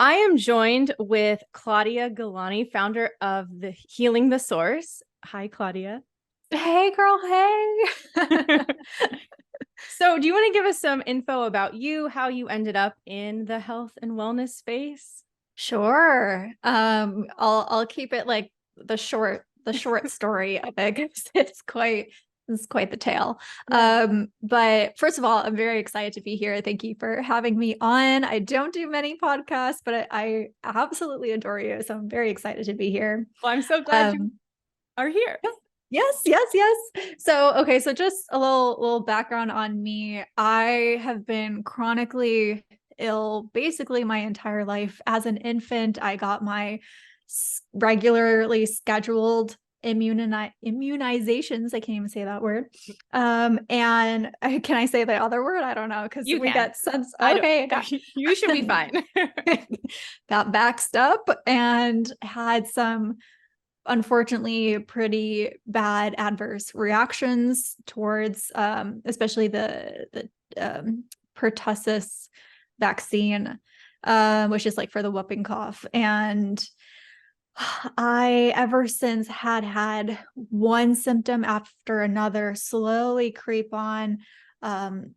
I am joined with Claudia Gilani, founder of the Healing the Source. Hi, Claudia. Hey girl, hey. So, do you want to give us some info about you, how you ended up in the health and wellness space? Sure. I'll keep it like the short story of it 'cause it's quite the tale. Yeah. But first of all, I'm very excited to be here. Thank you for having me on. I don't do many podcasts, but I absolutely adore you. So I'm very excited to be here. Well, I'm so glad you Um, are here. Yes, yes, yes. So, okay, so just a little background on me. I have been chronically ill basically my entire life. As an infant, I got my regularly scheduled immunizations. I can't even say that word. And can I say the other word? I don't know because You we can. got sense. I don't. Okay, I got You should be fine. got baxed up and had some unfortunately pretty bad adverse reactions towards especially the pertussis vaccine, which is like for the whooping cough. And I ever since had one symptom after another slowly creep on, and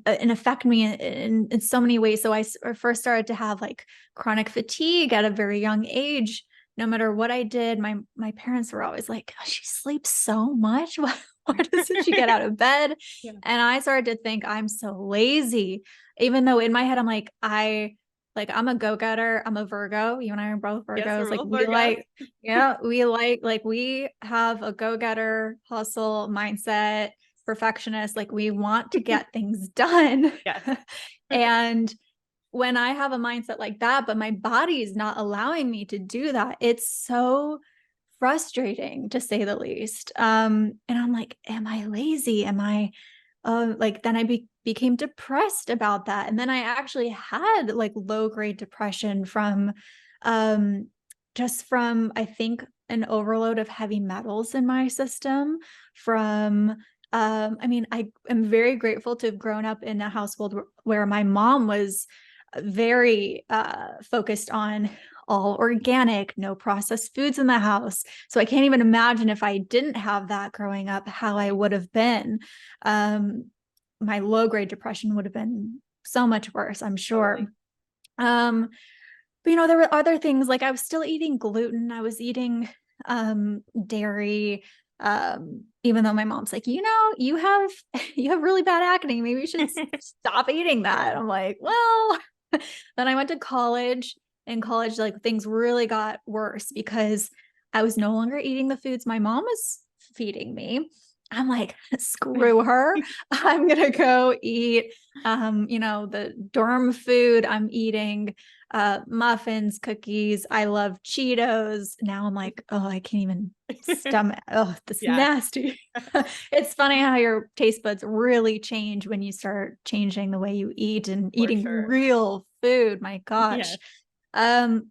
affect me in so many ways. So I first started to have like chronic fatigue at a very young age. No matter what I did, my parents were always like, "Oh, she sleeps so much. Why doesn't she get out of bed?" Yeah. And I started to think I'm so lazy, even though in my head I'm like, I'm a go-getter. I'm a Virgo. You and I are both Yes, Virgos. we're Like both we Virgos. like, yeah, we have a go-getter hustle mindset, perfectionist, like we want to get things done. Yes. And when I have a mindset like that, but my body is not allowing me to do that, it's so frustrating to say the least. And I'm like, am I lazy? Am I like then I became depressed about that. And then I actually had like low grade depression from um just from I think an overload of heavy metals in my system from I mean, I am very grateful to have grown up in a household where my mom was very focused on all organic, no processed foods in the house. So I can't even imagine if I didn't have that growing up, how I would have been. Um, my low grade depression would have been so much worse, I'm sure. Totally. Um, but there were other things like I was still eating gluten. I was eating dairy. Even though my mom's like, you have you have really bad acne. Maybe you should stop eating that. I'm like, well, then I went to college. In college, like things really got worse because I was no longer eating the foods my mom was feeding me. I'm like, screw her. I'm gonna go eat the dorm food. I'm eating muffins, cookies. I love Cheetos. Now I'm like, oh, I can't even stomach. Oh, this is Yeah, nasty. It's funny how your taste buds really change when you start changing the way you eat and for eating sure. real food. My gosh. Yes.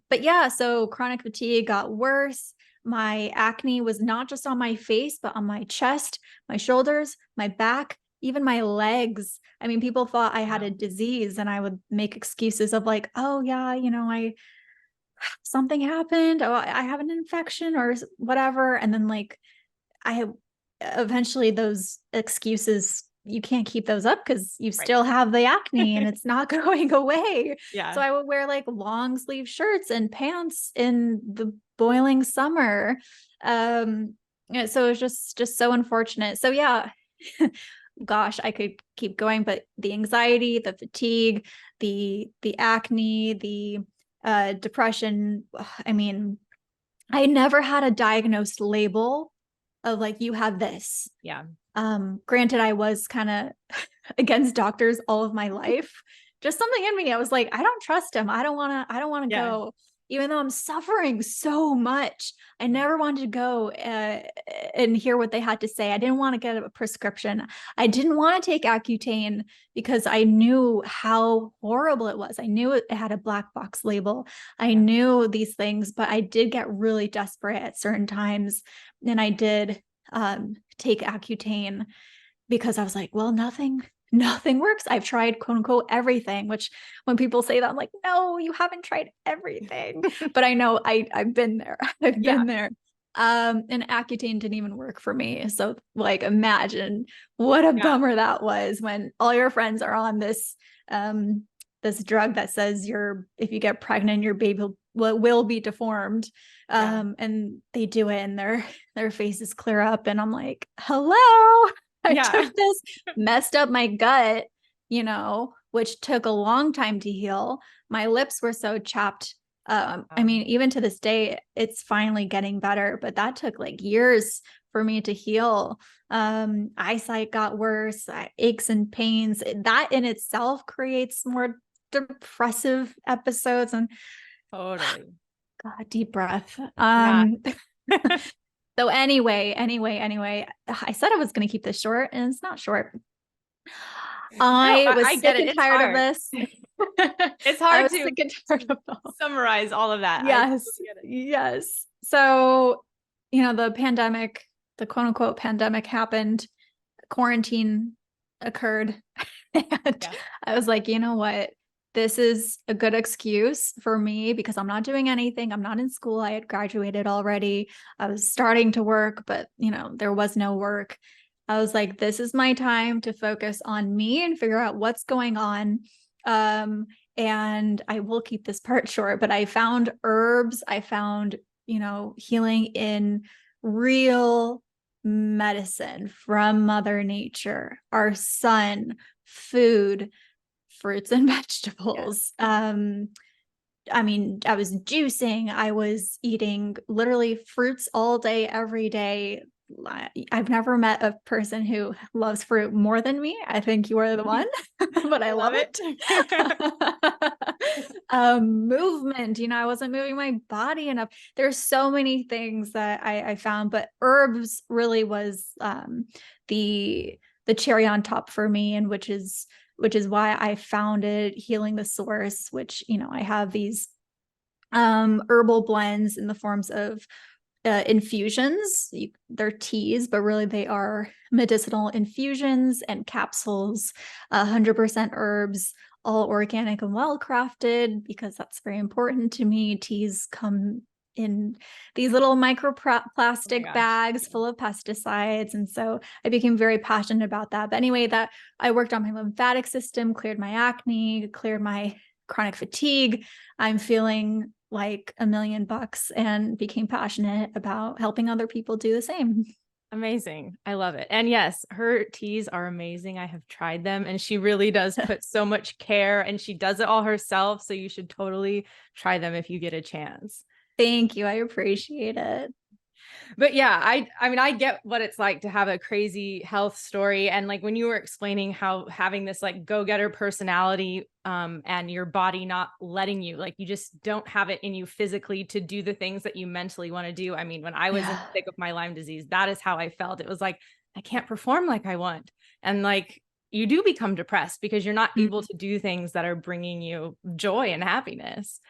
But yeah, so chronic fatigue got worse. My acne was not just on my face, but on my chest, my shoulders, my back, even my legs. I mean, people thought I had Wow. a disease, and I would make excuses of like, oh yeah, I something happened. Oh, I have an infection or whatever. And then like I eventually those excuses, you can't keep those up because you Right. still have the acne and it's not going away. So Yeah. I would wear like long sleeve shirts and pants in the boiling summer. Yeah, so it was just so unfortunate. So yeah, gosh, I could keep going, but the anxiety, the fatigue, the acne, the depression. I mean, I never had a diagnosed label of like you have this. Yeah. Granted, I was kind of against doctors all of my life. Just something in me, I was like, I don't trust him. I don't want to Yeah. go, even though I'm suffering so much. I Yeah. never wanted to go and hear what they had to say. I didn't want to get a prescription. I didn't want to take Accutane because I knew how horrible it was. I knew it had a black box label. I Yeah. knew these things, but I did get really desperate at certain times. And I did take Accutane because I was like, well, nothing works. I've tried quote unquote everything, which when people say that, I'm like, no, you haven't tried everything. But I know I've been there. I've Yeah. been there. And Accutane didn't even work for me. So like imagine what a bummer that was when all your friends are on this drug that says if you get pregnant, your baby will be deformed. And they do it and their faces clear up. And I'm like, hello. I took this, messed up my gut, which took a long time to heal. My lips were so chapped. I mean, even to this day, it's finally getting better, but that took like years for me to heal. Eyesight got worse, aches and pains. That in itself creates more depressive episodes. And Totally. God, deep breath. Yeah. So anyway, I said I was going to keep this short and it's not short. I was sick and tired of this. It's hard to summarize all of that. Yes. Yes. So, the pandemic, the quote unquote pandemic happened, quarantine occurred. And I was like, you know what? This is a good excuse for me because I'm not doing anything. I'm not in school. I had graduated already. I was starting to work, but there was no work. I was like, this is my time to focus on me and figure out what's going on. And I will keep this part short, but I found herbs. I found, healing in real medicine from Mother Nature, our sun, food, fruits and vegetables. I mean, I was juicing. I was eating literally fruits all day, every day. I've never met a person who loves fruit more than me. I think you are the one, but I love it. Movement, I wasn't moving my body enough. There's so many things that I found, but herbs really was the cherry on top for me, and which is why I founded Healing the Source, which, I have these herbal blends in the forms of infusions. They're teas, but really they are medicinal infusions and capsules, 100% herbs, all organic and well crafted, because that's very important to me. Teas come in these little microplastic bags full of pesticides. And so I became very passionate about that. But anyway, that I worked on my lymphatic system, cleared my acne, cleared my chronic fatigue. I'm feeling like $1,000,000 and became passionate about helping other people do the same. Amazing. I love it. And yes, her teas are amazing. I have tried them and she really does put so much care and she does it all herself. So you should totally try them if you get a chance. Thank you. I appreciate it. But yeah, I mean, I get what it's like to have a crazy health story. And like when you were explaining how having this like go-getter personality, and your body not letting you, like, you just don't have it in you physically to do the things that you mentally want to do. I mean, when I was in the thick of my Lyme disease, that is how I felt. It was like, I can't perform like I want. And like, you do become depressed because you're not able to do things that are bringing you joy and happiness.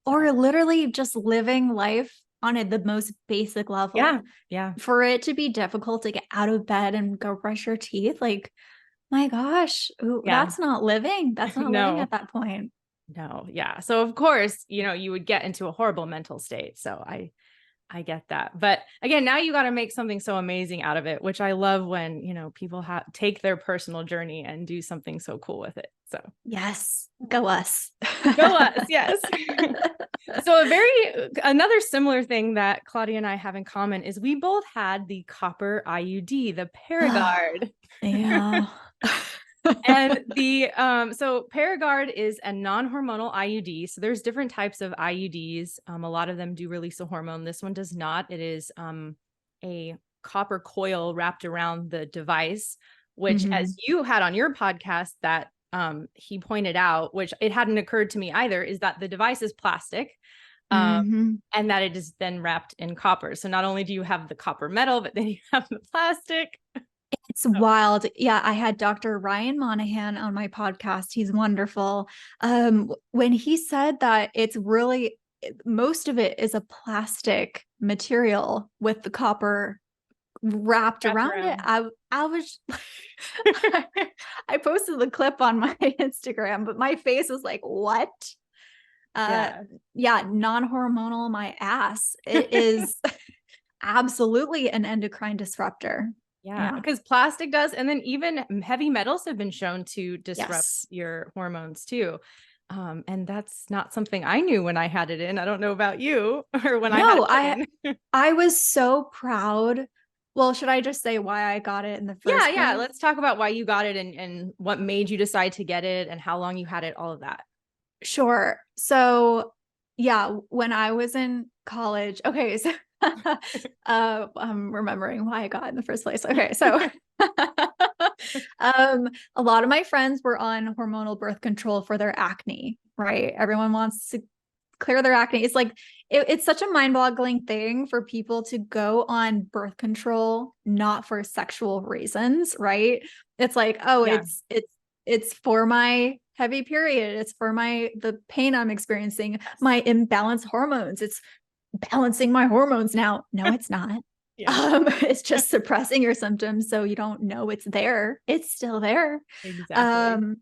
Or literally just living life on the most basic level. Yeah. For it to be difficult to get out of bed and go brush your teeth, like, my gosh, that's not living. That's not living at that point. No. Yeah. So of course, you would get into a horrible mental state. So I get that. But again, now you got to make something so amazing out of it, which I love when, people take their personal journey and do something so cool with it. So yes, go us. Go us. Yes. So another similar thing that Claudia and I have in common is we both had the copper IUD, the Paragard. Yeah. And so Paragard is a non-hormonal IUD. So there's different types of IUDs. A lot of them do release a hormone. This one does not. It is a copper coil wrapped around the device, which as you had on your podcast that he pointed out, which it hadn't occurred to me either, is that the device is plastic. And that it is then wrapped in copper. So not only do you have the copper metal, but then you have the plastic. It's wild. Yeah, I had Dr. Ryan Monahan on my podcast. He's wonderful. When he said that it's really, most of it is a plastic material with the copper wrapped around it. I was I posted the clip on my Instagram, but my face was like, what? Yeah. Yeah, non-hormonal my ass. It is absolutely an endocrine disruptor. Yeah, Yeah. because plastic does, and then even heavy metals have been shown to disrupt Yes. your hormones too. And that's not something I knew when I had it in. I don't know about you or when I had No, it put in. I was so proud. Well, should I just say why I got it in the Yeah, first yeah. place? Let's talk about why you got it and what made you decide to get it and how long you had it, all of that. Sure. So, yeah, when I was in college, okay, so I'm remembering why I got in the first place. Okay, so a lot of my friends were on hormonal birth control for their acne, right? Everyone wants to clear their acne. It's like it's such a mind-boggling thing for people to go on birth control not for sexual reasons, right? It's like, oh, Yeah. it's for my heavy period. It's for the pain I'm experiencing, my imbalanced hormones. It's balancing my hormones now. No, it's not. Yeah, It's just suppressing your symptoms so you don't know it's there. It's still there. exactly. Um,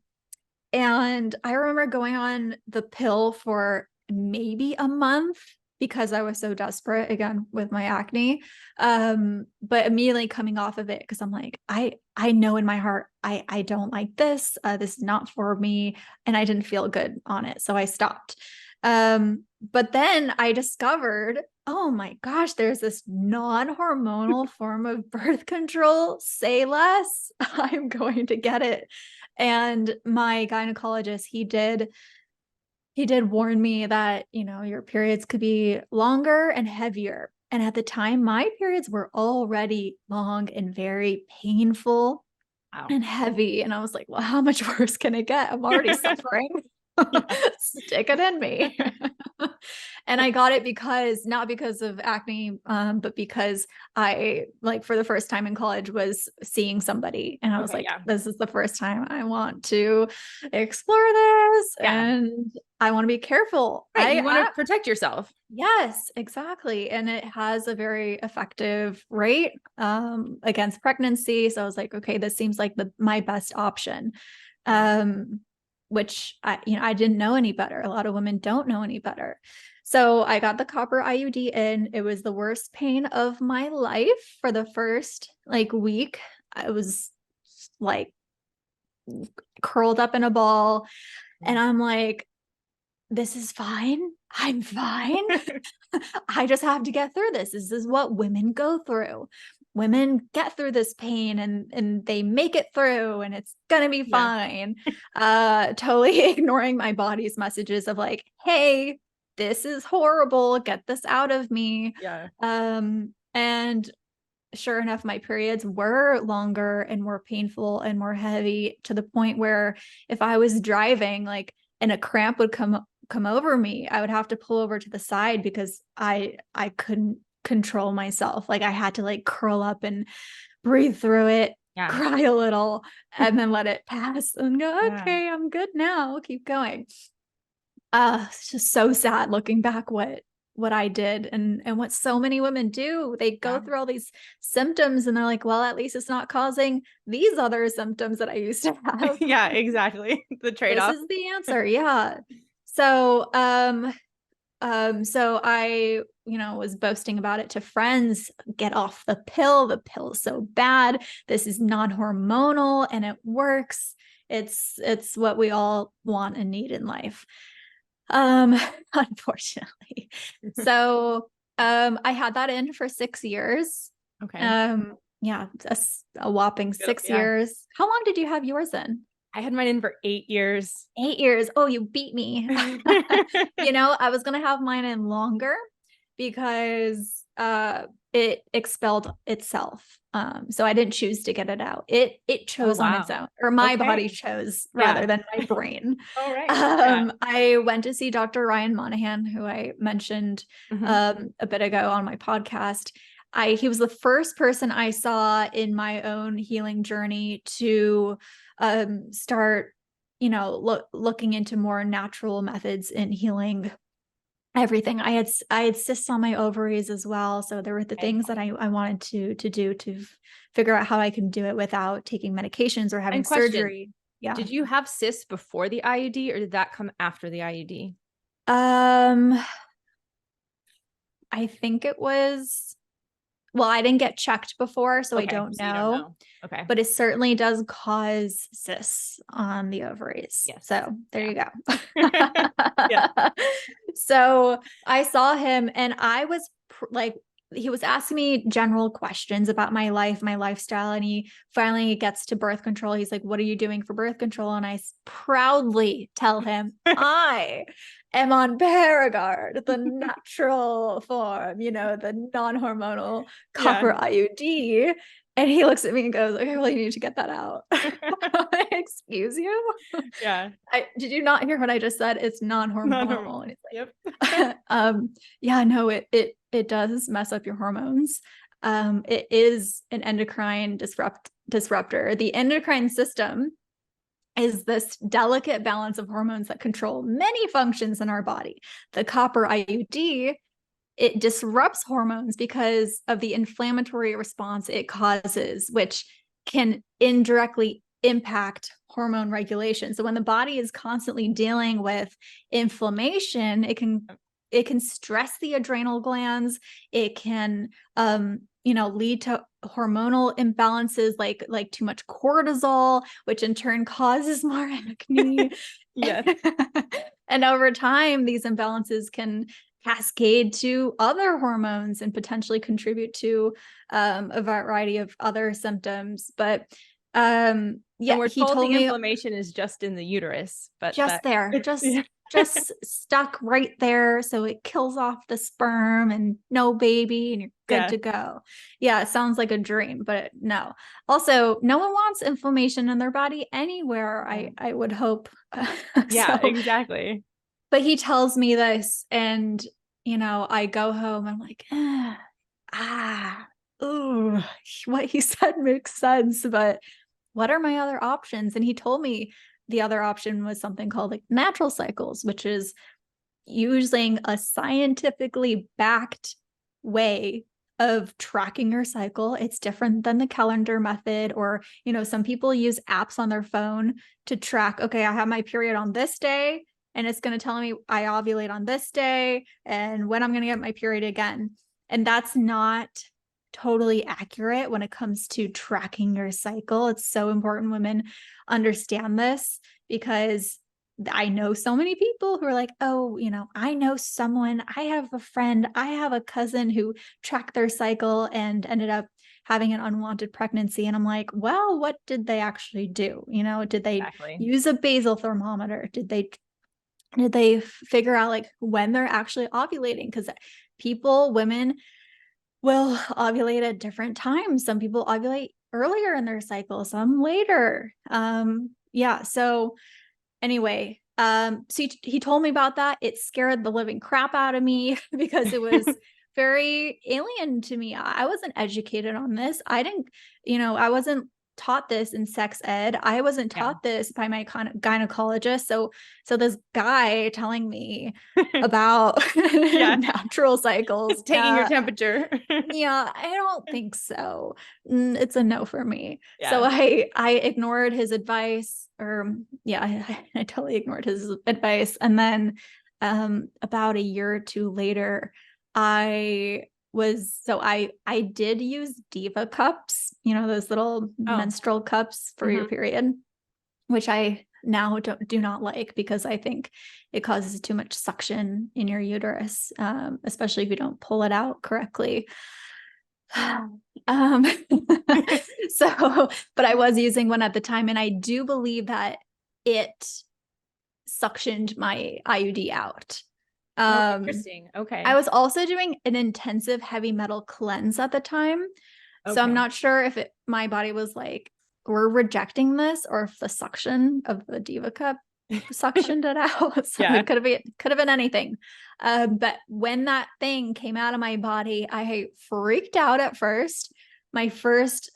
and I remember going on the pill for maybe a month because I was so desperate again with my acne. But immediately coming off of it because I'm like, I know in my heart I don't like this. This is not for me, and I didn't feel good on it, so I stopped. But then I discovered, oh my gosh, there's this non-hormonal form of birth control. Say less. I'm going to get it. And my gynecologist, he did warn me that, your periods could be longer and heavier. And at the time, my periods were already long and very painful Wow. and heavy. And I was like, well, how much worse can it get? I'm already suffering. Yeah. Stick it in me. And I got it not because of acne, but because I, like, for the first time in college, was seeing somebody, and I was Okay. like, Yeah. this is the first time I want to explore this, Yeah. and I want to be careful. Right. You want to protect yourself. Yes, exactly. And it has a very effective rate against pregnancy. So I was like, okay, this seems like my best option. Yeah. Which I didn't know any better. A lot of women don't know any better. So I got the copper IUD in. It was the worst pain of my life for the first week. I was like curled up in a ball, and I'm like, this is fine. I'm fine. I just have to get through this. This is what women go through. Women get through this pain and they make it through, and it's gonna be Yeah. fine. Totally ignoring my body's messages of like, hey, this is horrible. Get this out of me. Yeah. And sure enough, my periods were longer and more painful and more heavy, to the point where if I was driving, and a cramp would come over me, I would have to pull over to the side because I couldn't control myself. Like, I had to curl up and breathe through it, Yeah. cry a little, and then let it pass and go, Yeah. okay, I'm good now. Keep going. It's just so sad looking back what I did and what so many women do. They go Yeah. through all these symptoms and they're like, well, at least it's not causing these other symptoms that I used to have. Yeah, exactly. The This trade-off. is the answer. Yeah. So, so I, was boasting about it to friends. Get off the pill. The pill is so bad. This is non-hormonal and it works. It's what we all want and need in life. Unfortunately. So, I had that in for 6 years. Okay. Yeah, a whopping Good. 6 Yeah. years. How long did you have yours in? I had mine in for 8 years. 8 years. Oh, you beat me. I was gonna have mine in longer because it expelled itself. So I didn't choose to get it out. It Oh, chose on its wow. own, or my body Okay. chose rather Yeah. than my brain. All right. Yeah. I went to see Dr. Ryan Monahan, who I mentioned Mhm. a bit ago on my podcast. He was the first person I saw in my own healing journey to start, looking into more natural methods in healing everything. I had cysts on my ovaries as well. So there were the things that I wanted to do to figure out how I can do it without taking medications or having And question, surgery. Yeah. did you have cysts before the IUD or did that come after the IUD? Um, I think it was, well, I didn't get checked before, so I Okay, don't so you don't know. know. Okay. But it certainly does cause cysts on the ovaries. Yes. So there you go. Yeah. So I saw him and I was like, he was asking me general questions about my life, my lifestyle. And he finally gets to birth control. He's like, what are you doing for birth control? And I proudly tell him, I am on Paragard, the natural form, you know, the non-hormonal copper IUD. And he looks at me and goes, okay, well, you need to get that out. Excuse you? Yeah. Did you not hear what I just said? It's non-hormonal. Non-hormonal. And Yep. yeah, no, it does mess up your hormones. It is an endocrine disruptor. The endocrine system is this delicate balance of hormones that control many functions in our body. The copper IUD, it disrupts hormones because of the inflammatory response it causes, which can indirectly impact hormone regulation. So when the body is constantly dealing with inflammation, it can stress the adrenal glands. It can lead to hormonal imbalances like too much cortisol, which in turn causes more acne. Yes. And over time, these imbalances can cascade to other hormones and potentially contribute to a variety of other symptoms. But yeah, and we're he told told the me inflammation is just in the uterus, but just there, yeah. just stuck right there. So it kills off the sperm and no baby and you're good to go. Yeah, it sounds like a dream, but no. Also, no one wants inflammation in their body anywhere, I would hope. Yeah, So, exactly. but he tells me this and, I go home, I'm like, ooh, what he said makes sense, but what are my other options? And he told me the other option was something called like natural cycles, which is using a scientifically backed way of tracking your cycle. It's different than the calendar method, or, some people use apps on their phone to track, okay, I have my period on this day, and it's going to tell me I ovulate on this day and when I'm going to get my period again. And that's not totally accurate when it comes to tracking your cycle. It's so important women understand this, because I know so many people who are like, oh, I know someone, I have a friend, I have a cousin who tracked their cycle and ended up having an unwanted pregnancy. And I'm like, well, what did they actually do? Did they use a basal thermometer? Did they figure out like when they're actually ovulating? Because women will ovulate at different times. Some people ovulate earlier in their cycle, some later. Yeah. So anyway, so he told me about that. It scared the living crap out of me because it was very alien to me. I wasn't educated on this. I wasn't taught this in sex ed. I wasn't taught this by my gynecologist. So this guy telling me about natural cycles, taking your temperature. Yeah, I don't think so. It's a no for me. Yeah. So I ignored his advice, or I totally ignored his advice. And then about a year or two later, I did use Diva cups, those little menstrual cups for your period, which I now do not like, because I think it causes too much suction in your uterus, especially if you don't pull it out correctly. But I was using one at the time, and I do believe that it suctioned my IUD out. Interesting. Okay. I was also doing an intensive heavy metal cleanse at the time. So I'm not sure if my body was like, we're rejecting this, or if the suction of the Diva cup suctioned it out. So it could have been anything. But when that thing came out of my body, I freaked out at first. My first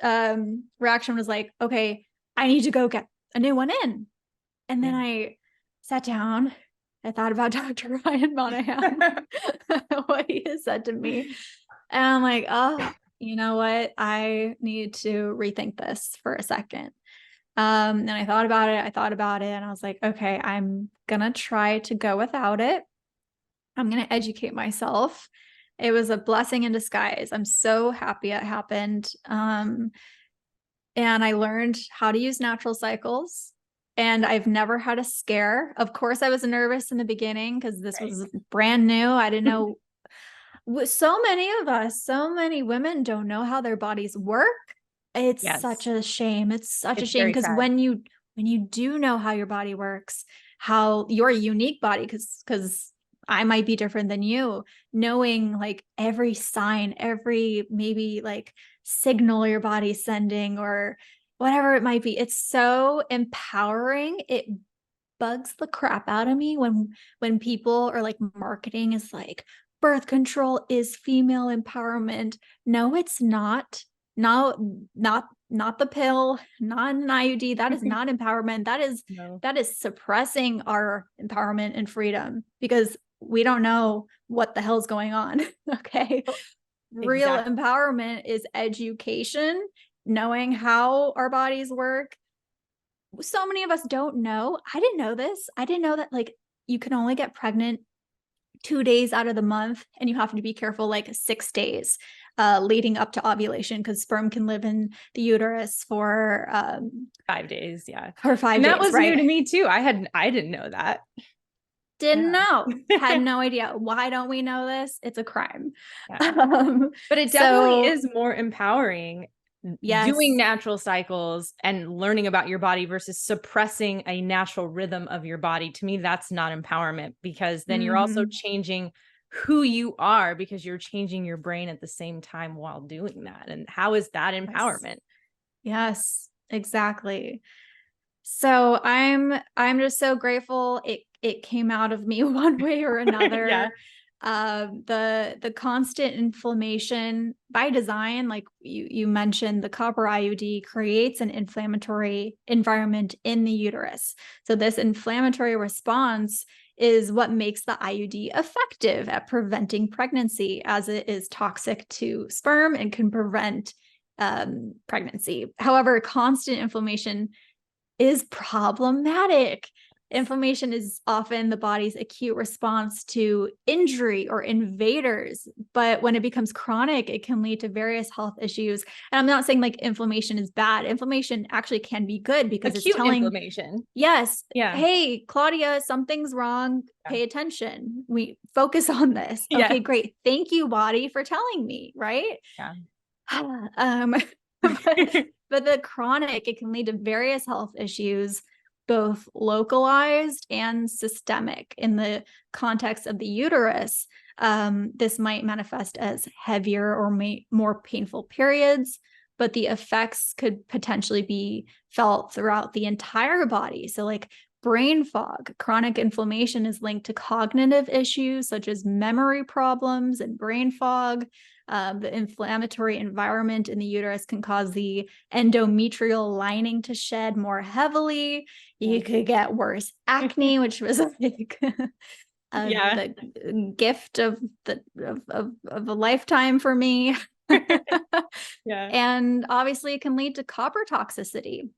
reaction was like, okay, I need to go get a new one in. And then I sat down I thought about Dr. Ryan Monahan, what he has said to me. And I'm like, oh, you know what? I need to rethink this for a second. And I thought about it, and I was like, okay, I'm gonna try to go without it. I'm gonna educate myself. It was a blessing in disguise. I'm so happy it happened. And I learned how to use natural cycles. And I've never had a scare. Of course, I was nervous in the beginning because this was brand new. I didn't know. So many of us, so many women don't know how their bodies work. It's such a shame. It's such a shame because when you do know how your body works, how your unique body, because I might be different than you, knowing like every sign, every maybe like signal your body's sending or whatever it might be, it's so empowering. It bugs the crap out of me when people are like marketing is like birth control is female empowerment. No, it's not. No, not the pill, not an IUD. That is not empowerment. That is suppressing our empowerment and freedom because we don't know what the hell's going on. Okay. Real empowerment is education, knowing how our bodies work. So many of us don't know. I didn't know this. I didn't know that like you can only get pregnant 2 days out of the month, and you have to be careful like 6 days leading up to ovulation because sperm can live in the uterus for 5 days. Yeah. For 5 and days. That was right? new to me too. I didn't know that. Didn't know. Had no idea. Why don't we know this? It's a crime. But it definitely is more empowering. Yes. Doing natural cycles and learning about your body versus suppressing a natural rhythm of your body. To me, that's not empowerment because then you're also changing who you are because you're changing your brain at the same time while doing that. And how is that empowerment? Yes, exactly. So I'm just so grateful it came out of me one way or another. The constant inflammation by design, like you mentioned, the copper IUD creates an inflammatory environment in the uterus. So this inflammatory response is what makes the IUD effective at preventing pregnancy, as it is toxic to sperm and can prevent pregnancy. However, constant inflammation is problematic. Inflammation is often the body's acute response to injury or invaders, but when it becomes chronic, it can lead to various health issues. And I'm not saying like inflammation is bad. Inflammation actually can be good because acute it's telling inflammation. Yes. Yeah. Hey, Claudia, something's wrong. Pay attention. We focus on this. Okay, great. Thank you, body, for telling me, right? But the chronic, it can lead to various health issues, both localized and systemic. In the context of the uterus, this might manifest as heavier or more painful periods, but the effects could potentially be felt throughout the entire body. So like brain fog, chronic inflammation is linked to cognitive issues such as memory problems and brain fog. The inflammatory environment in the uterus can cause the endometrial lining to shed more heavily. You could get worse acne, which was like the gift of a lifetime for me. And obviously it can lead to copper toxicity.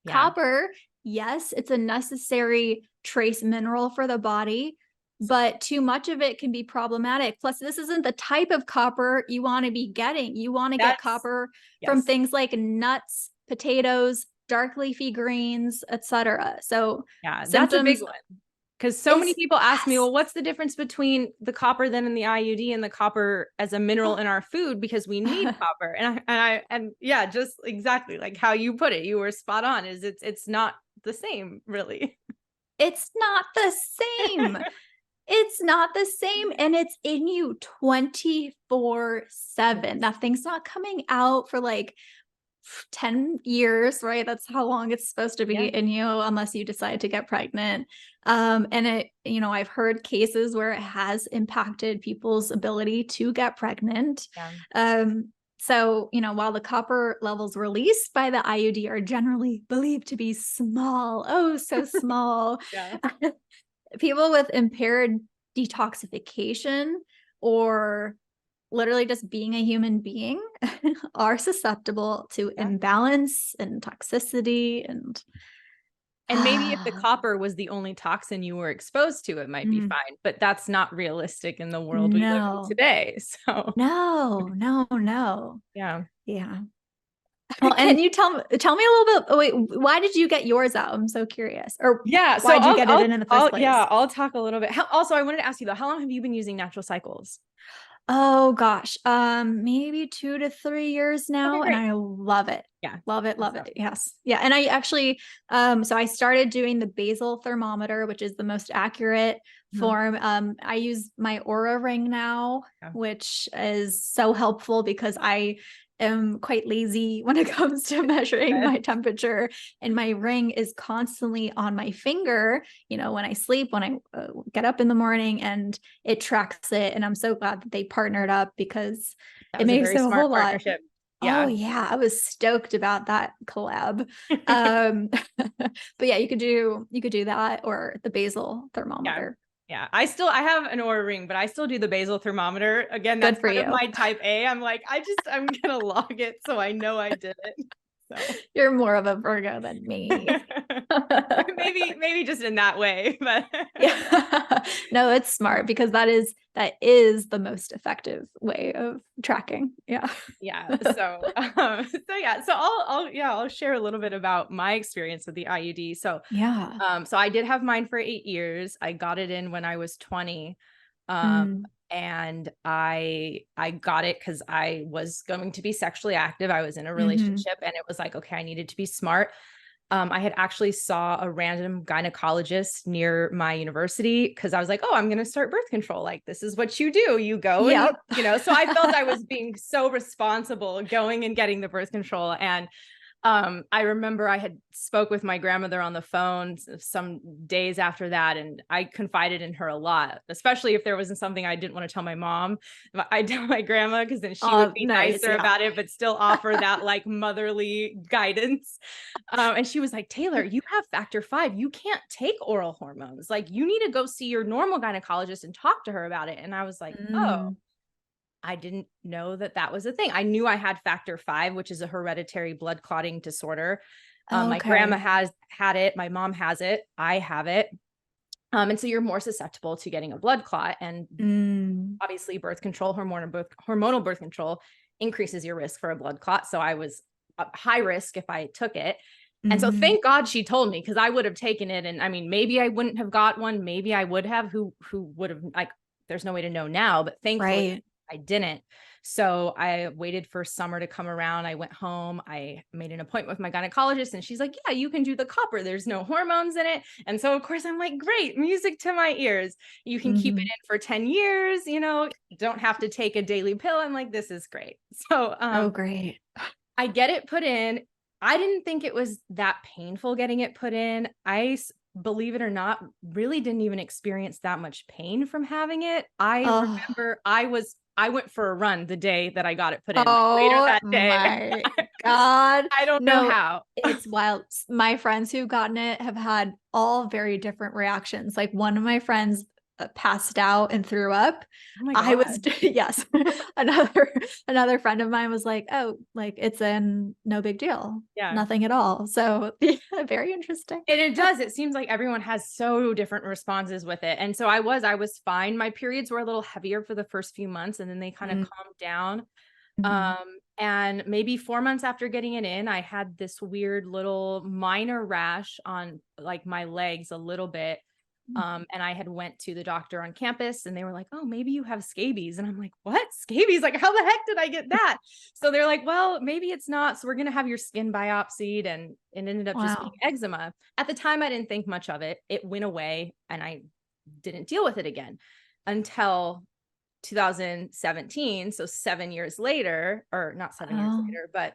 Copper, yes, it's a necessary trace mineral for the body, but too much of it can be problematic. Plus, this isn't the type of copper you want to be getting. You want to get copper from things like nuts, potatoes, dark leafy greens, etc. So that's a big one. Because so many people ask me, well, what's the difference between the copper then in the IUD and the copper as a mineral in our food? Because we need copper. And just exactly like how you put it, you were spot on, is it's not the same, really. It's not the same. It's not the same. And it's in you 24/7. That thing's not coming out for like 10 years, right? That's how long it's supposed to be in you, unless you decide to get pregnant. And it, I've heard cases where it has impacted people's ability to get pregnant. So, while the copper levels released by the IUD are generally believed to be small, oh, so small, people with impaired detoxification or literally just being a human being are susceptible to imbalance and toxicity And maybe if the copper was the only toxin you were exposed to, it might be fine, but that's not realistic in the world we live in today. So no. yeah. Well, And can you tell me a little bit? Oh, wait, why did you get yours out? I'm so curious. Or yeah, why did you get it in the first place? Yeah, I'll talk a little bit. Also, I wanted to ask you though, how long have you been using natural cycles? Oh gosh, maybe 2 to 3 years now, Okay, and great. I love it. Yeah. Love it. Awesome. Yes. Yeah. And I actually, so I started doing the basal thermometer, which is the most accurate form. I use my Aura ring now, which is so helpful because I am quite lazy when it comes to measuring my temperature, and my ring is constantly on my finger, you know, when I sleep, when I get up in the morning, and it tracks it. And I'm so glad that they partnered up because it makes a whole lot. Yeah. Oh yeah, I was stoked about that collab. But yeah, you could do that or the basal thermometer. Yeah. I have an Oura ring, but I still do the basal thermometer. Again, that's kind of my type A. I'm like, I'm gonna log it so I know I did it. So you're more of a Virgo than me. maybe just in that way, but yeah. No, it's smart because that is the most effective way of tracking. Yeah. Yeah. So I'll share a little bit about my experience with the IUD. So so I did have mine for 8 years. I got it in when I was 20. And I got it because I was going to be sexually active. I was in a relationship and it was like, okay, I needed to be smart. I had actually saw a random gynecologist near my university because I was like, oh, I'm going to start birth control. Like, this is what you do. You go and you know, so I felt I was being so responsible going and getting the birth control. And I remember I had spoke with my grandmother on the phone some days after that, and I confided in her a lot, especially if there wasn't something I didn't want to tell my mom. I'd tell my grandma because then she would be nicer about it, but still offer that like motherly guidance. And she was like, Taylor, you have factor 5. You can't take oral hormones. Like, you need to go see your normal gynecologist and talk to her about it. And I was like, oh, I didn't know that was a thing. I knew I had factor 5, which is a hereditary blood clotting disorder. My grandma has had it. My mom has it. I have it. And so you're more susceptible to getting a blood clot. And obviously birth control, hormonal birth control increases your risk for a blood clot. So I was high risk if I took it. And so thank God she told me, because I would have taken it. And I mean, maybe I wouldn't have got one. Maybe I would have. Who would have, like, there's no way to know now, but thankfully I didn't. So I waited for summer to come around. I went home. I made an appointment with my gynecologist and she's like, yeah, you can do the copper. There's no hormones in it. And so of course I'm like, great, music to my ears. You can keep it in for 10 years, you know, don't have to take a daily pill. I'm like, this is great. So, great. I get it put in. I didn't think it was that painful getting it put in. Believe it or not, really didn't even experience that much pain from having it. I remember I went for a run the day that I got it put in. Later that day. My God. I don't know how. It's wild. My friends who've gotten it have had all very different reactions. Like one of my friends passed out and threw up. Oh my God. I was, yes. another friend of mine was like, oh, like it's no big deal. Yeah. Nothing at all. So very interesting. And it does. It seems like everyone has so different responses with it. And so I was fine. My periods were a little heavier for the first few months and then they kind of calmed down. And maybe 4 months after getting it in, I had this weird little minor rash on like my legs a little bit. And I had went to the doctor on campus and they were like, oh, maybe you have scabies. And I'm like, what? Scabies? Like, how the heck did I get that? So they're like, well, maybe it's not. So we're going to have your skin biopsied. And it ended up just being eczema. At the time, I didn't think much of it. It went away and I didn't deal with it again until 2017, so 7 years later, or not 7 years Oh. later, but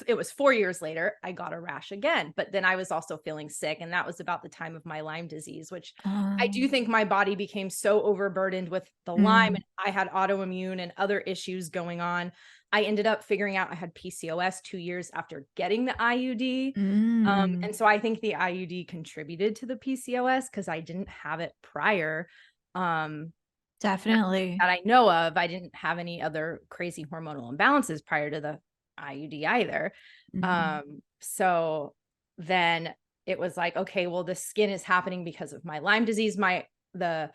it was 4 years later, I got a rash again. But then I was also feeling sick, and that was about the time of my Lyme disease, which I Oh. do think my body became so overburdened with the Lyme, Mm. and I had autoimmune and other issues going on. I ended up figuring out I had PCOS 2 years after getting the IUD. Mm. And so I think the IUD contributed to the PCOS because I didn't have it prior. Um, Definitely. that I know of. I didn't have any other crazy hormonal imbalances prior to the IUD either. Mhm. So then it was like, okay, well, the skin is happening because of my Lyme disease. The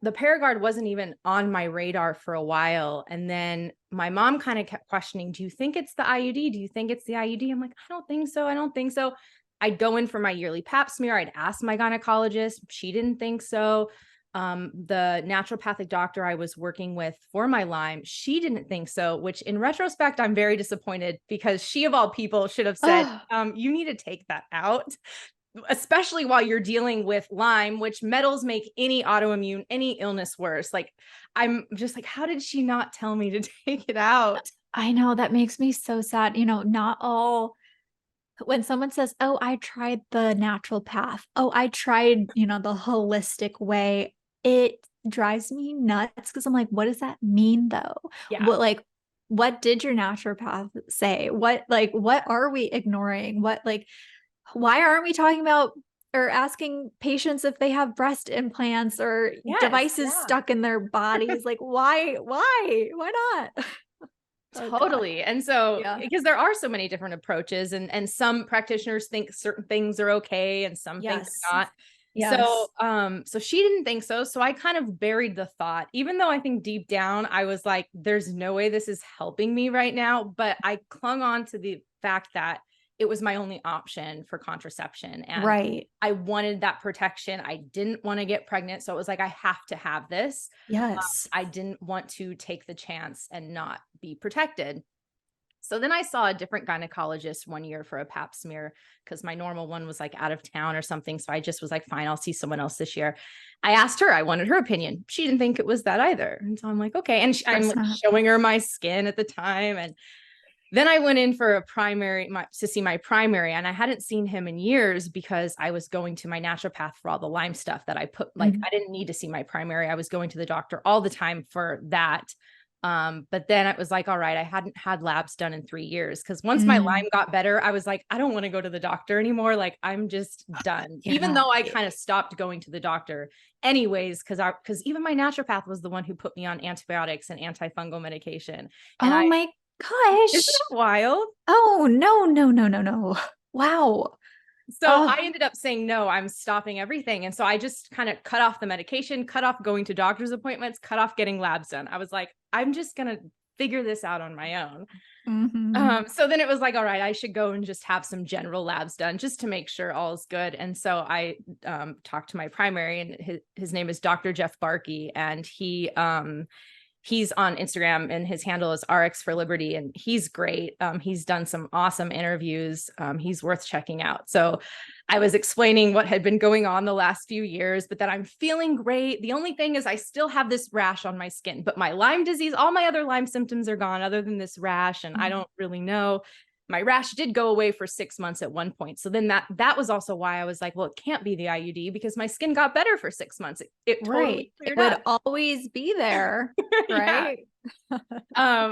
the Paragard wasn't even on my radar for a while. And then my mom kind of kept questioning, do you think it's the IUD? Do you think it's the IUD? I'm like, I don't think so. I don't think so. I'd go in for my yearly pap smear. I'd ask my gynecologist. She didn't think so. The naturopathic doctor I was working with for my Lyme, she didn't think so, which in retrospect, I'm very disappointed because she of all people should have said, Oh, you need to take that out, especially while you're dealing with Lyme, which metals make any autoimmune, any illness worse. Like, I'm just like, how did she not tell me to take it out? I know that makes me so sad. Not all when someone says, "Oh, I tried the natural path. Oh, I tried, the holistic way." It drives me nuts because I'm like, "What does that mean though?" Yeah. What did your naturopath say? What are we ignoring? Why aren't we talking about or asking patients if they have breast implants or Yes. devices Yeah. stuck in their bodies? Like, why? Why? Why not? Oh god. Totally. And so, Yeah. because there are so many different approaches, and some practitioners think certain things are okay and some think Yes. they're not. Yes. So she didn't think so. So I kind of buried the thought, even though I think deep down I was like, there's no way this is helping me right now. But I clung on to the fact that it was my only option for contraception. And Right. I wanted that protection. I didn't want to get pregnant. So it was like, I have to have this. Yes. I didn't want to take the chance and not be protected. So then I saw a different gynecologist one year for a pap smear because my normal one was like out of town or something. So I just was like, fine, I'll see someone else this year. I asked her, I wanted her opinion. She didn't think it was that either. And so I'm like, okay. And Of I'm course like not. showing her my skin at the time. And then I went in for a to see my primary, and I hadn't seen him in years because I was going to my naturopath for all the Lyme stuff that I put, like, Mhm. I didn't need to see my primary. I was going to the doctor all the time for that. But then it was like, all right, I hadn't had labs done in 3 years. Cause once my Mm. Lyme got better, I was like, I don't want to go to the doctor anymore. Like, I'm just done. Even Yeah. though I kind of stopped going to the doctor anyways, cause even my naturopath was the one who put me on antibiotics and antifungal medication. And Oh my isn't gosh. it wild? Oh, no, no, no, no, no. Wow. So Oh, I ended up saying, no, I'm stopping everything. And so I just kind of cut off the medication, cut off going to doctor's appointments, cut off getting labs done. I was like, I'm just going to figure this out on my own. mhm. So then it was like, all right, I should go and just have some general labs done just to make sure all is good. And so I talked to my primary, and his name is Dr. Jeff Barkey. And he's on Instagram, and his handle is RX for Liberty, and he's great. He's done some awesome interviews. He's worth checking out. So I was explaining what had been going on the last few years, but that I'm feeling great. The only thing is I still have this rash on my skin, but my Lyme disease, all my other Lyme symptoms are gone other than this rash. And I Mhm. don't really know. My rash did go away for 6 months at one point. So then that was also why I was like, well, it can't be the IUD because my skin got better for 6 months. It totally Right. It cleared would up. always be there, Yeah. right?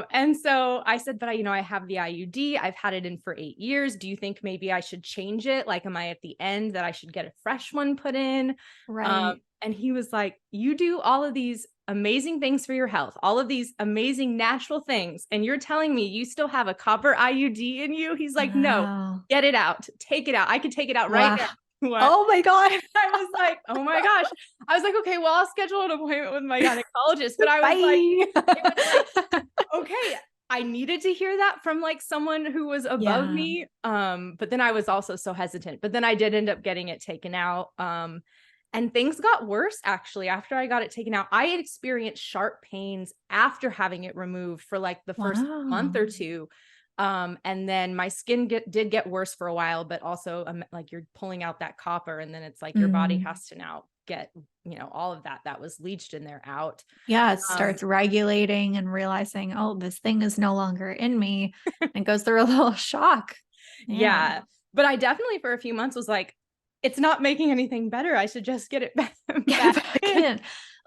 And so I said, but I have the IUD. I've had it in for 8 years. Do you think maybe I should change it? Like, am I at the end that I should get a fresh one put in? Right. And he was like, you do all of these amazing things for your health, all of these amazing natural things. And you're telling me you still have a copper IUD in you? He's like, no, Wow. get it out. Take it out. I can take it out right Wow. now. What? Oh my god. I was like, oh my gosh. I was like, okay, well, I'll schedule an appointment with my gynecologist. But I was like, it was like, Bye. okay, I needed to hear that from like someone who was above Yeah. me. But then I was also so hesitant. But then I did end up getting it taken out. And things got worse actually after I got it taken out. I had experienced sharp pains after having it removed for like the first month Wow. or two. And then my skin did get worse for a while, but also like you're pulling out that copper, and then it's like your body Mm. has to now get, all of that was leached in there out. Yeah, it starts regulating and realizing, oh, this thing is no longer in me, and goes through a little shock. Yeah. But I definitely for a few months was like, it's not making anything better. I should just get it back, Back in.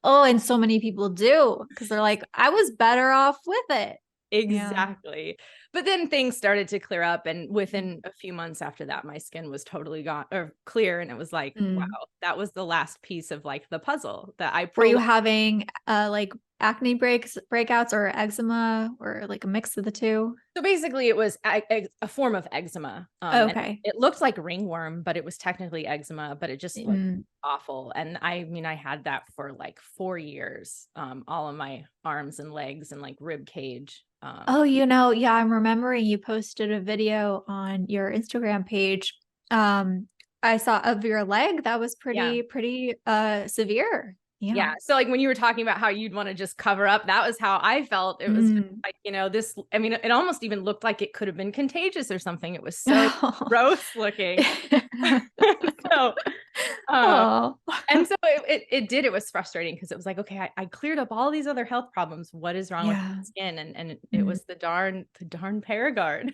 Oh, and so many people do, because they're like, I was better off with it. Exactly. Yeah. But then things started to clear up, and within a few months after that, my skin was totally gone or clear. And it was like, wow, that was the last piece of like the puzzle that I Were you having like acne breakouts or eczema, or like a mix of the two? So basically it was a form of eczema. Okay. It looked like ringworm, but it was technically eczema, but it just looked awful. And I mean, I had that for like 4 years, all of my arms and legs and like rib cage. Oh, yeah, I'm remembering you posted a video on your Instagram page. I saw of your leg that was pretty severe. Yeah. So like when you were talking about how you'd want to just cover up, that was how I felt. It was just like, this, I mean, it almost even looked like it could have been contagious or something. It was so gross looking. So, and so it was frustrating, because it was like, okay, I cleared up all these other health problems. What is wrong with my skin? And it was the darn Paragard.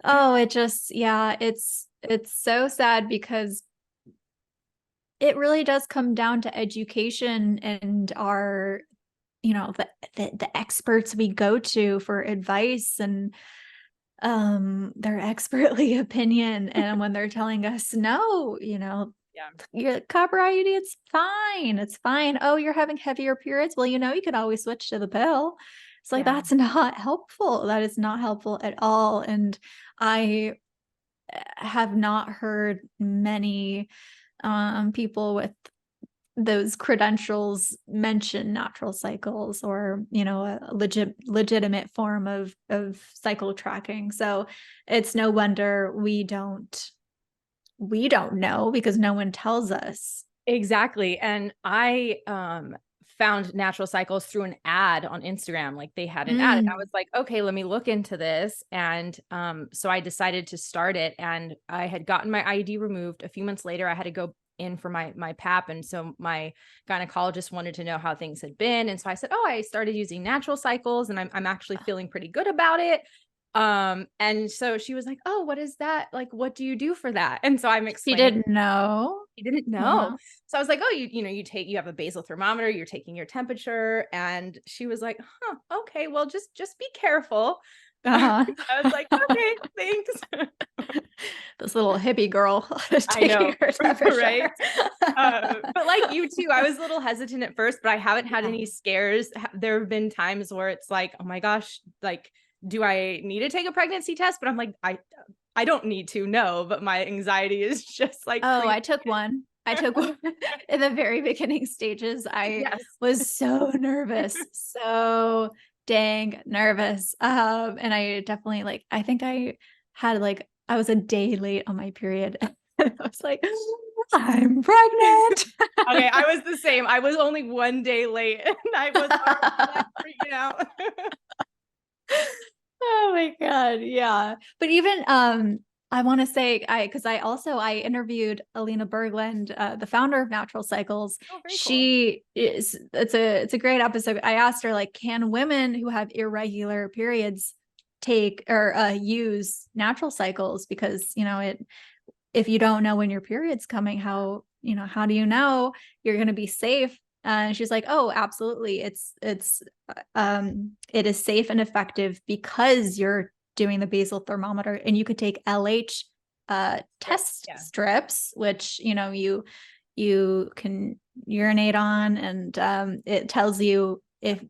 Oh, it just, it's so sad, because it really does come down to education and our, the experts we go to for advice, and their expertly opinion. And when they're telling us, no, your copper IUD, it's fine. It's fine. Oh, you're having heavier periods. Well, you can always switch to the pill. It's like, that's not helpful. That is not helpful at all. And I have not heard many people with those credentials mention natural cycles, or a legitimate form of cycle tracking. So it's no wonder we don't know, because no one tells us. Exactly. And I found natural cycles through an ad on Instagram. Like they had an ad, and I was like, okay, let me look into this. And so I decided to start it, and I had gotten my IUD removed. A few months later, I had to go in for my PAP. And so my gynecologist wanted to know how things had been. And so I said, oh, I started using natural cycles, and I'm actually feeling pretty good about it. And so she was like, oh, what is that? Like, what do you do for that? And so I'm explaining. She didn't know. He didn't know. So I was like, oh, you have a basal thermometer, you're taking your temperature. And she was like, huh, okay, well, just be careful. I was like, okay, thanks. This little hippie girl. I know, right? But like you too, I was a little hesitant at first, but I haven't had any scares. There have been times where it's like, oh my gosh, like, do I need to take a pregnancy test? But I'm like, I don't need to, no, but my anxiety is just like, oh, I took one in the very beginning stages. I was so nervous, so dang nervous. And I definitely I think I had I was a day late on my period. I was like, I'm pregnant. Okay, I was the same. I was only 1 day late, and I was already freaking out. Oh my God. Yeah. But even, I want to say, because I interviewed Alina Berglund, the founder of Natural Cycles. Oh, very she is, it's a great episode. I asked her, like, can women who have irregular periods take or use natural cycles? Because, if you don't know when your period's coming, how do you know you're going to be safe? And she's like, oh, absolutely. It is safe and effective because you're doing the basal thermometer, and you could take LH test strips, which, you can urinate on, and it tells you if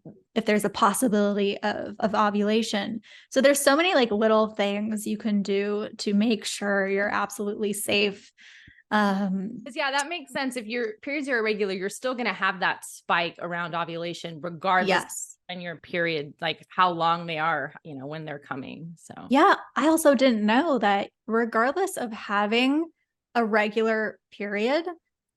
there's a possibility of ovulation. So there's so many little things you can do to make sure you're absolutely safe. That makes sense. If your periods are irregular, you're still going to have that spike around ovulation, regardless when your period, like how long they are, when they're coming. So yeah, I also didn't know that regardless of having a regular period,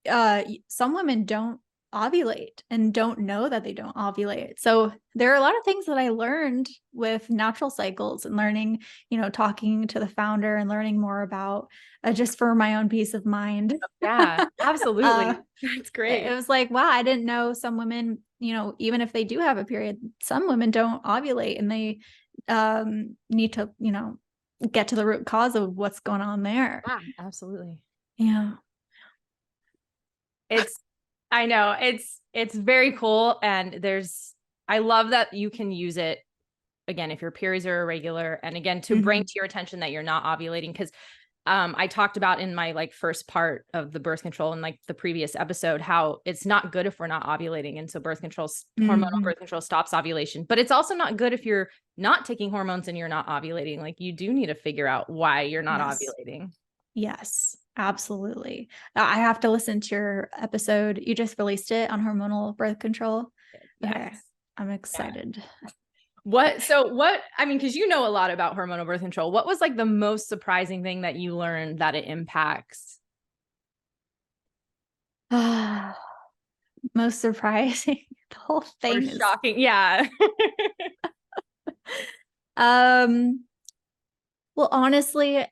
some women don't ovulate and don't know that they don't ovulate. So there are a lot of things that I learned with natural cycles and learning, talking to the founder and learning more about, just for my own peace of mind. Yeah, absolutely. That's It great. was like, wow, I didn't know some women, even if they do have a period, some women don't ovulate and they need to, get to the root cause of what's going on there. Yeah, absolutely. Yeah. I know it's very cool. And I love that you can use it again, if your periods are irregular, and again, to bring to your attention that you're not ovulating. Cause I talked about in my like first part of the birth control and like the previous episode, how it's not good if we're not ovulating. And so hormonal birth control stops ovulation, but it's also not good if you're not taking hormones and you're not ovulating. Like you do need to figure out why you're not Yes. ovulating. Yes, absolutely. I have to listen to your episode. You just released it on hormonal birth control. Yes. Okay. I'm excited. I mean, because you know a lot about hormonal birth control. What was like the most surprising thing that you learned that it impacts? Most surprising. The whole thing Or shocking. Yeah. um well, honestly,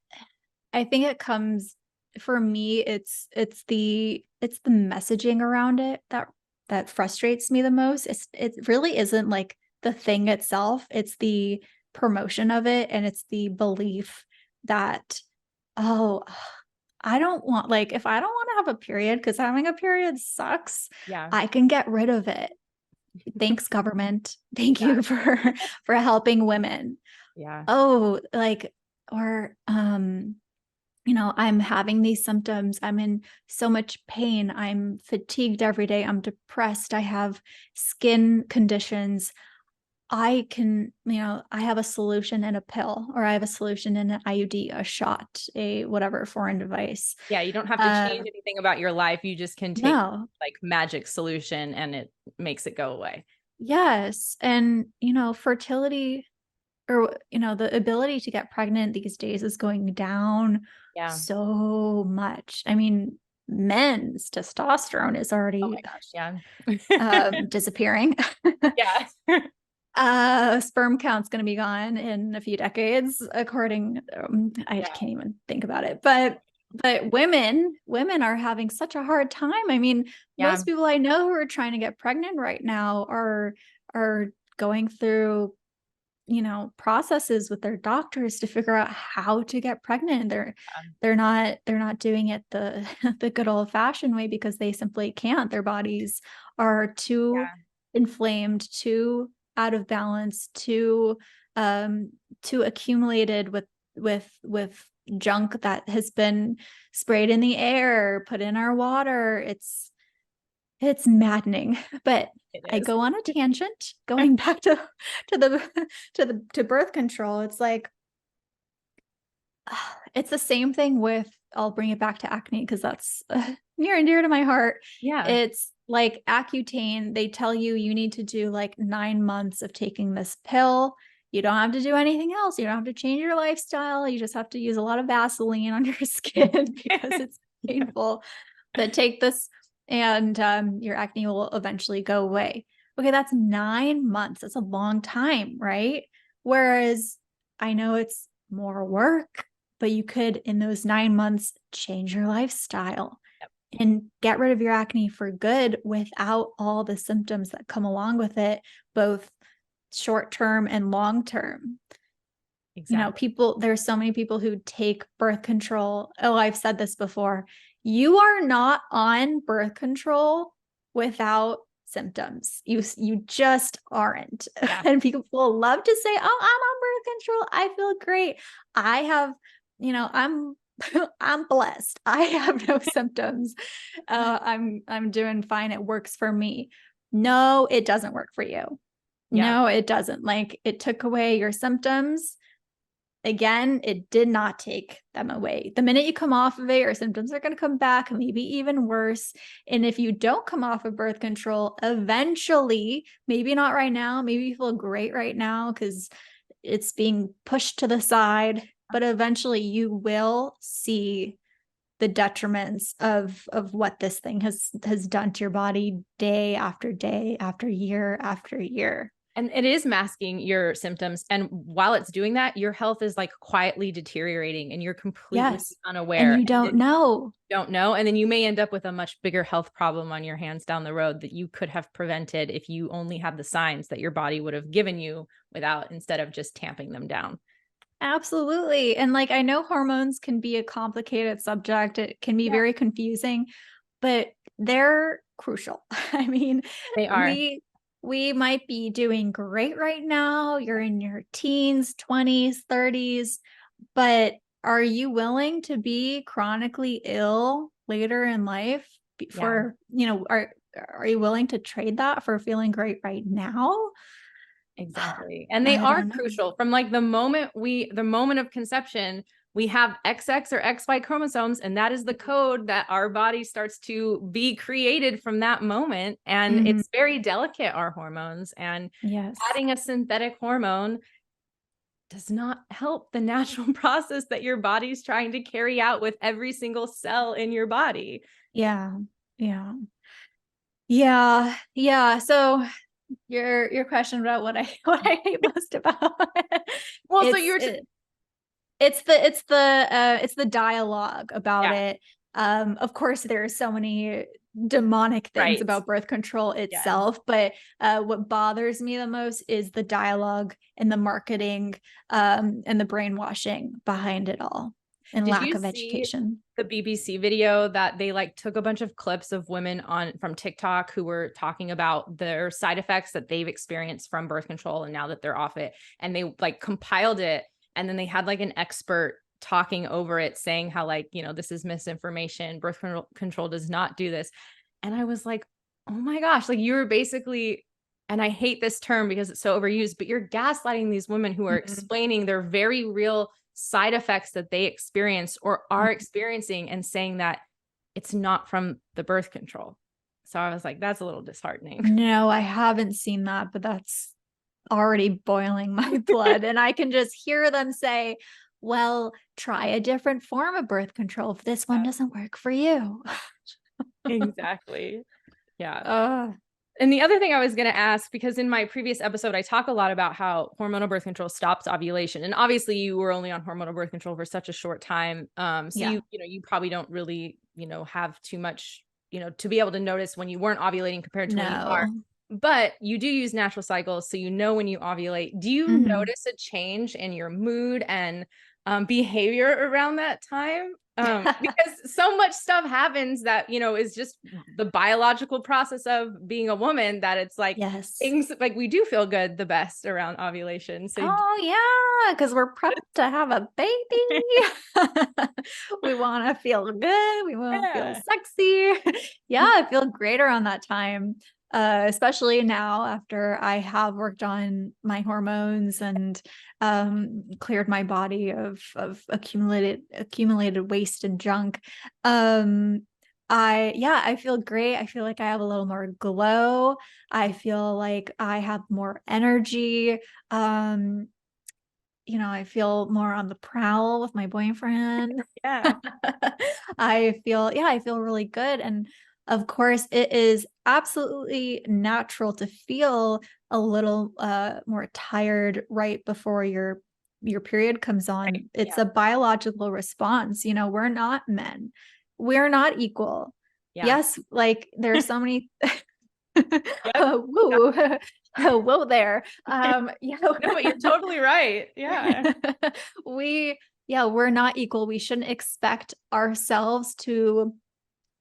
I think it comes, for me, it's the messaging around it that frustrates me the most. It really isn't like the thing itself. It's the promotion of it, and it's the belief that, oh, I don't want, like, if I don't want to have a period because having a period sucks, Yeah. I can get rid of it. Thanks, government. Thank Yeah. you for helping women. Yeah. Oh, like, or I'm having these symptoms. I'm in so much pain. I'm fatigued every day. I'm depressed. I have skin conditions. I can, I have a solution in a pill, or I have a solution in an IUD, a shot, a whatever foreign device. Yeah. You don't have to change anything about your life. You just can take No. like magic solution and it makes it go away. Yes. And, fertility, or, the ability to get pregnant these days is going down Yeah. so much. I mean, men's testosterone is Oh already my gosh. Yeah. disappearing. Yeah. Sperm count's going to be gone in a few decades, according, I Yeah. can't even think about it, but women are having such a hard time. I mean, Yeah. most people I know who are trying to get pregnant right now are going through, processes with their doctors to figure out how to get pregnant. They're not doing it the the good old fashioned way, because they simply can't. Their bodies are too inflamed, too out of balance, too accumulated with junk that has been sprayed in the air, put in our water. It's maddening, but I go on a tangent going back to birth control. It's like, it's the same thing with, I'll bring it back to acne because that's near and dear to my heart. Yeah. It's like Accutane. They tell you need to do like 9 months of taking this pill. You don't have to do anything else. You don't have to change your lifestyle. You just have to use a lot of Vaseline on your skin because it's painful. But take this and your acne will eventually go away. Okay, that's 9 months. That's a long time, right? Whereas I know it's more work, but you could, in those 9 months, change your lifestyle and get rid of your acne for good without all the symptoms that come along with it, both short term and long term. Exactly. There's so many people who take birth control. Oh, I've said this before. You are not on birth control without symptoms. You just aren't. Yeah. And people love to say, "Oh, I'm on birth control. I feel great. I have, I'm blessed. I have no symptoms. I'm doing fine. It works for me." No, it doesn't work for you. Yeah. No, it doesn't. Like, it took away your symptoms. Again, it did not take them away. The minute you come off of it, your symptoms are going to come back, maybe even worse. And if you don't come off of birth control, eventually, maybe not right now, maybe you feel great right now because it's being pushed to the side, but eventually you will see the detriments of what this thing has done to your body day after day after year after year. And it is masking your symptoms. And while it's doing that, your health is like quietly deteriorating and you're completely unaware. And you don't know. Don't know. And then you may end up with a much bigger health problem on your hands down the road that you could have prevented if you only had the signs that your body would have given you instead of just tamping them down. Absolutely. And like, I know hormones can be a complicated subject. It can be very confusing, but they're crucial. I mean, they are. We might be doing great right now. You're in your teens, 20s, 30s, but are you willing to be chronically ill later in life for, are you willing to trade that for feeling great right now? Exactly. And they are crucial from like the moment of conception, we have XX or XY chromosomes, and that is the code that our body starts to be created from that moment. And it's very delicate, our hormones, and adding a synthetic hormone does not help the natural process that your body's trying to carry out with every single cell in your body. Yeah. So your question about what I hate most about it's the dialogue about it. Of course, there are so many demonic things about birth control itself, but what bothers me the most is the dialogue and the marketing and the brainwashing behind it all, and lack of education. The BBC video that they like took a bunch of clips of women from TikTok who were talking about their side effects that they've experienced from birth control and now that they're off it, and they like compiled it, and then they had like an expert talking over it saying how like, this is misinformation, birth control does not do this. And I was like, oh my gosh, like you're basically, and I hate this term because it's so overused, but you're gaslighting these women who are explaining their very real side effects that they experience or are experiencing, and saying that it's not from the birth control. So I was like, that's a little disheartening. No, I haven't seen that, but that's already boiling my blood. And I can just hear them say, well, try a different form of birth control if this one doesn't work for you. Exactly. Yeah. And the other thing I was going to ask, because in my previous episode, I talk a lot about how hormonal birth control stops ovulation. And obviously you were only on hormonal birth control for such a short time. You probably don't really, have too much, to be able to notice when you weren't ovulating compared to when you are. But you do use natural cycles, so when you ovulate. Do you notice a change in your mood and behavior around that time? Because so much stuff happens that, is just the biological process of being a woman, that it's like things like we do feel good the best around ovulation. So because we're prepped to have a baby. We want to feel good. We want to feel sexy. I feel great around that time. Especially now after I have worked on my hormones and cleared my body of accumulated waste and junk. I feel great. I feel like I have a little more glow. I feel like I have more energy. I feel more on the prowl with my boyfriend. I feel really good. And of course, it is absolutely natural to feel a little more tired right before your period comes on. It's a biological response. We're not men. We're not equal. Yes, like there's so many whoa there. No, you're totally right. We're not equal. We shouldn't expect ourselves to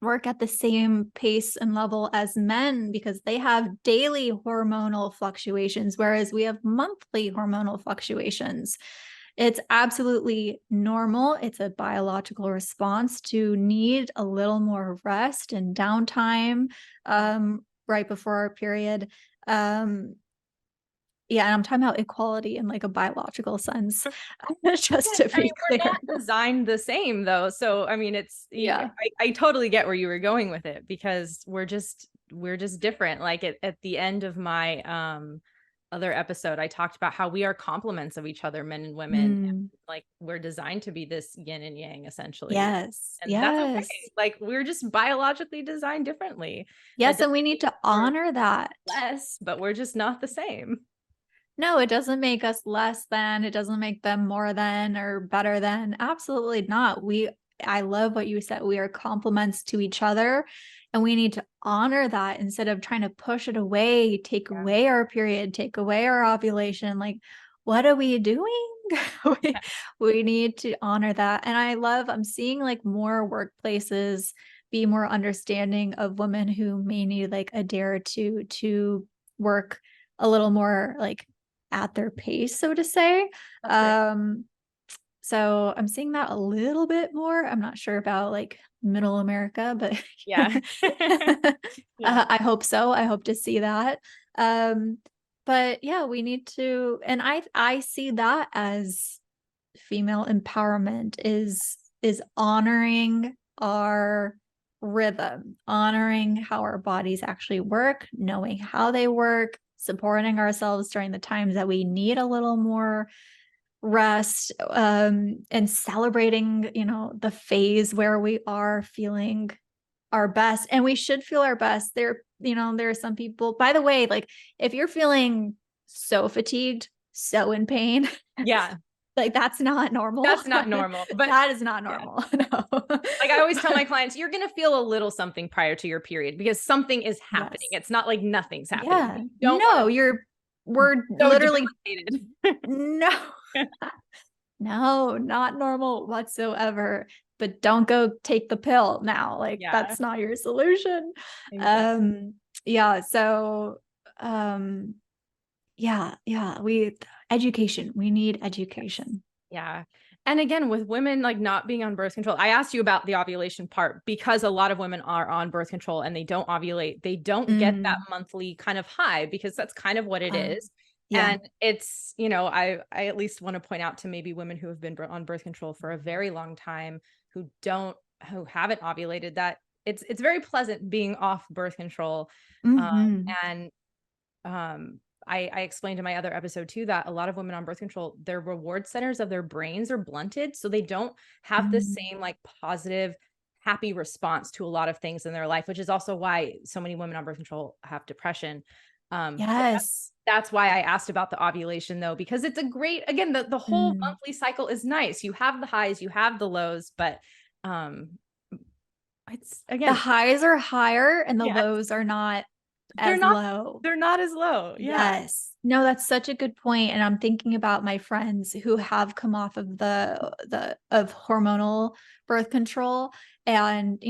work at the same pace and level as men, because they have daily hormonal fluctuations, whereas we have monthly hormonal fluctuations. It's absolutely normal. It's a biological response to need a little more rest and downtime right before our period. And I'm talking about equality in like a biological sense, just to be clear. We're not designed the same though. So, I mean, it's, I totally get where you were going with it, because we're just different. Like at the end of my, other episode, I talked about how we are complements of each other, men and women. And, Mm, like, we're designed to be this yin and yang, essentially. yes. And that's okay. Yes. Like, we're just biologically designed differently. That Yes. doesn't And we mean need to we're honor that. less, but we're just not the same. No, it doesn't make us less than, it doesn't make them more than or better than. Absolutely not. I love what you said. We are complements to each other, and we need to honor that instead of trying to push it away, take Yeah. away our period, take away our ovulation. Like, what are we doing? we, we need to honor that. And I'm seeing like more workplaces be more understanding of women who may need like a day or two to work a little more like at their pace, so to say. That's great. So I'm seeing that a little bit more. I'm not sure about like middle America, but Yeah. Yeah. I hope so. I hope to see that. Um, but yeah, we need to, and I see that as female empowerment is honoring our rhythm, honoring how our bodies actually work, knowing how they work, supporting ourselves during the times that we need a little more rest, and celebrating, the phase where we are feeling our best. And we should feel our best. There are some people, by the way, like if you're feeling so fatigued, so in pain, Yeah. like that's not normal. That's not normal. But that is not yeah. normal. No. Like, I always tell my clients, you're going to feel a little something prior to your period because something is happening. Yes. It's not like nothing's happening. Yeah. You don't want No, to be we're so literally debilitated. no. No, not normal whatsoever. But don't go take the pill now. Like Yeah, that's not your solution. exactly. Yeah, so we education. We need education. Yeah. And again, with women like not being on birth control, I asked you about the ovulation part because a lot of women are on birth control and they don't ovulate. They don't get that Mm, monthly kind of high because that's kind of what it is. yeah. And it's, I at least want to point out to maybe women who have been on birth control for a very long time who haven't ovulated that it's very pleasant being off birth control. Um, Hmm. and I explained in my other episode too that a lot of women on birth control, their reward centers of their brains are blunted. So they don't have the Mm. same like positive, happy response to a lot of things in their life, which is also why so many women on birth control have depression. But Yes. that's why I asked about the ovulation though, because it's a great, again, the whole Mm. monthly cycle is nice. You have the highs, you have the lows, but um, it's The again, highs are higher and the yeah, lows are not they're as not, low. they're not as low. Yeah. Yes. No, that's such a good point. And I'm thinking about my friends who have come off of of hormonal birth control. And,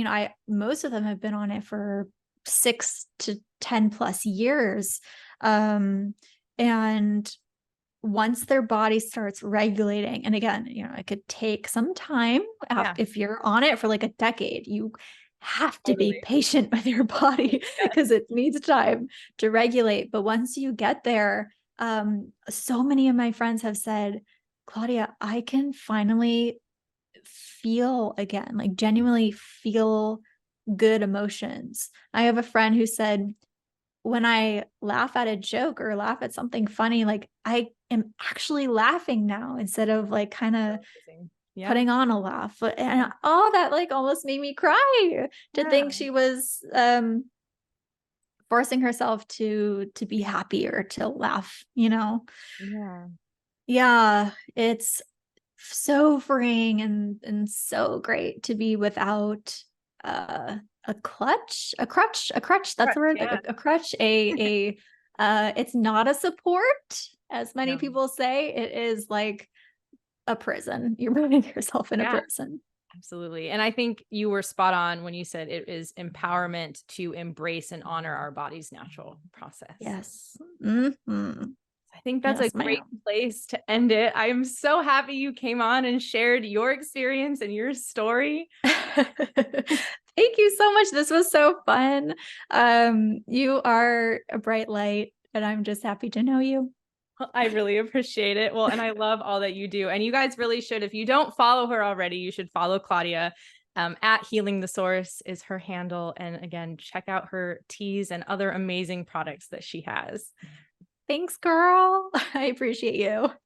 most of them have been on it for 6 to 10 plus years. Um, and once their body starts regulating, and again, it could take some time Yeah. if you're on it for like a decade, you have to be Totally. patient with your body because it needs time to regulate. But once you get there, so many of my friends have said, Claudia, I can finally feel again, like genuinely feel good emotions. I have a friend who said, when I laugh at a joke or laugh at something funny, like I am actually laughing now instead of like kind of Yeah. putting on a laugh. And all that like almost made me cry to think Yeah. she was forcing herself to be happier, to laugh. Yeah. Yeah, it's so freeing and so great to be without a crutch, that's the Correct. word, like Yeah. a crutch, it's not a support, as many No. people say. It is like a prison. You're putting yourself in a Yeah, prison. absolutely. And I think you were spot on when you said it is empowerment to embrace and honor our body's natural process. Yes. Mm-hmm. I think that's a Yes, great ma'am. place to end it. I am so happy you came on and shared your experience and your story. Thank you so much. This was so fun. You are a bright light, and I'm just happy to know you. I really appreciate it. Well, and I love all that you do. And you guys really should, if you don't follow her already, you should follow Claudia. At Healing the Source is her handle. And again, check out her teas and other amazing products that she has. Thanks, girl. I appreciate you.